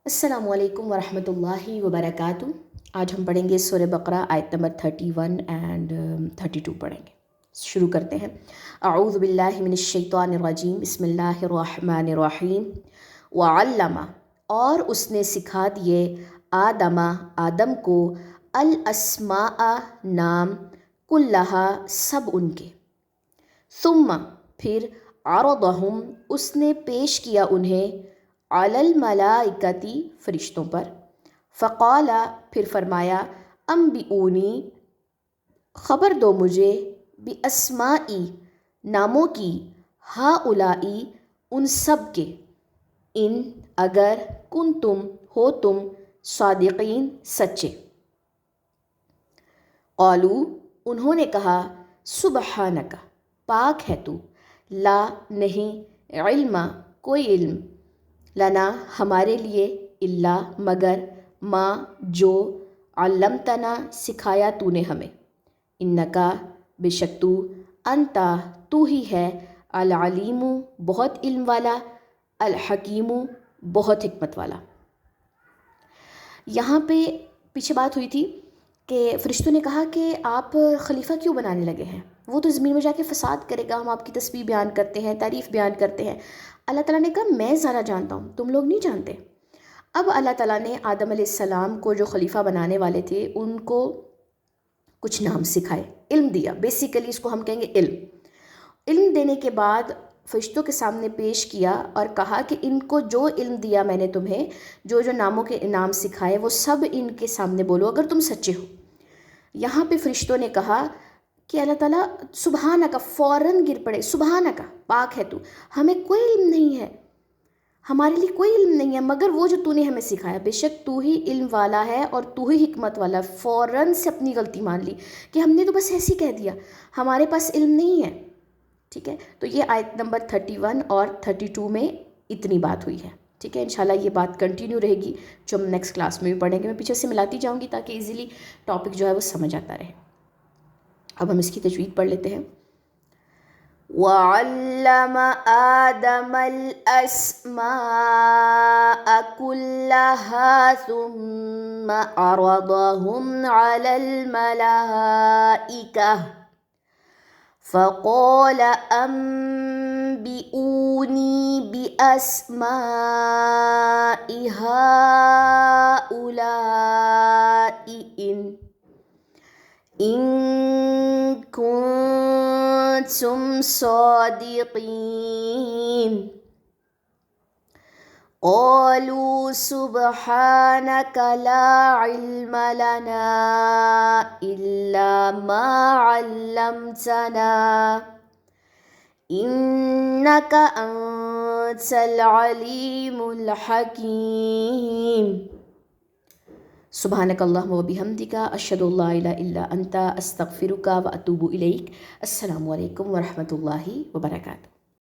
السلام علیکم ورحمۃ اللہ وبرکاتہ۔ آج ہم پڑھیں گے سورہ بقرہ آیت نمبر 31 اینڈ 32 پڑھیں گے۔ شروع کرتے ہیں۔ اعوذ باللہ من الشیطان الرجیم، بسم اللہ الرحمن الرحیم۔ وعلم، اور اس نے سکھا دیے آدم کو الاسماء، نام، کلہا، سب ان کے۔ ثم، پھر عرضہم، اس نے پیش کیا انہیں، علی الملائکتی، فرشتوں پر۔ فقال، پھر فرمایا، انبئونی، خبر دو مجھے، باسماء، ناموں کی، ہؤلاء، ان سب کے، ان، اگر، کنتم، ہو تم، صادقین، سچے۔ قالوا، انہوں نے کہا، سبحانک، پاک ہے تو، لا، نہیں، علم، کوئی علم، لنا، ہمارے لیے، الا، مگر، ما، جو، علمتنا، سکھایا تو نے ہمیں، انکا، بے شک تو، انتا، تو ہی ہے، العلیم، بہت علم والا، الحکیم، بہت حکمت والا۔ یہاں پہ پیچھے بات ہوئی تھی کہ فرشتوں نے کہا کہ آپ خلیفہ کیوں بنانے لگے ہیں؟ وہ تو زمین میں جا کے فساد کرے گا، ہم آپ کی تسبیح بیان کرتے ہیں، تعریف بیان کرتے ہیں۔ اللہ تعالیٰ نے کہا میں زیادہ جانتا ہوں، تم لوگ نہیں جانتے۔ اب اللہ تعالیٰ نے آدم علیہ السلام کو، جو خلیفہ بنانے والے تھے، ان کو کچھ نام سکھائے، علم دیا۔ بیسیکلی اس کو ہم کہیں گے علم۔ علم دینے کے بعد فرشتوں کے سامنے پیش کیا اور کہا کہ ان کو جو علم دیا میں نے تمہیں، جو جو ناموں کے نام سکھائے، وہ سب ان کے سامنے بولو اگر تم سچے ہو۔ یہاں پہ فرشتوں نے کہا کہ اللہ تعالیٰ سبحانک، فوراً گر پڑے، سبحانک، پاک ہے تو، ہمیں کوئی علم نہیں ہے، ہمارے لیے کوئی علم نہیں ہے مگر وہ جو تو نے ہمیں سکھایا، بے شک تو ہی علم والا ہے اور تو ہی حکمت والا۔ فوراً سے اپنی غلطی مان لی کہ ہم نے تو بس ایسے ہی کہہ دیا، ہمارے پاس علم نہیں ہے۔ ٹھیک ہے، تو یہ آیت نمبر 31 اور 32 میں اتنی بات ہوئی ہے۔ ٹھیک ہے، انشاءاللہ یہ بات کنٹینیو رہے گی جو ہم نیکسٹ کلاس میں بھی پڑھیں گے۔ میں پیچھے سے ملاتی جاؤں گی تاکہ ایزیلی ٹاپک جو ہے وہ سمجھ آتا رہے۔ اب ہم اس کی تجوید پڑھ لیتے ہیں۔ وَعَلَّمَ آدَمَ الْأَسْمَاءَ كُلَّهَا ثُمَّ عَرَضَهُمْ عَلَى الْمَلَائِكَةِ فَقَالَ أَنبِئُونِي بِأَسْمَاءِ هَؤُلَاءِ إِن كُنتُمْ صَادِقِينَ۔ قَالُوا سُبْحَانَكَ لَا عِلْمَ لَنَا إِلَّا مَا عَلَّمْتَنَا إِنَّكَ أَنتَ الْعَلِيمُ الْحَكِيمُ۔ سبحانک اللہم و بحمدک، اشہد ان لا الہ الا انت، استغفرک و اتوب الیک۔ السلام علیکم ورحمۃ اللہ وبرکاتہ۔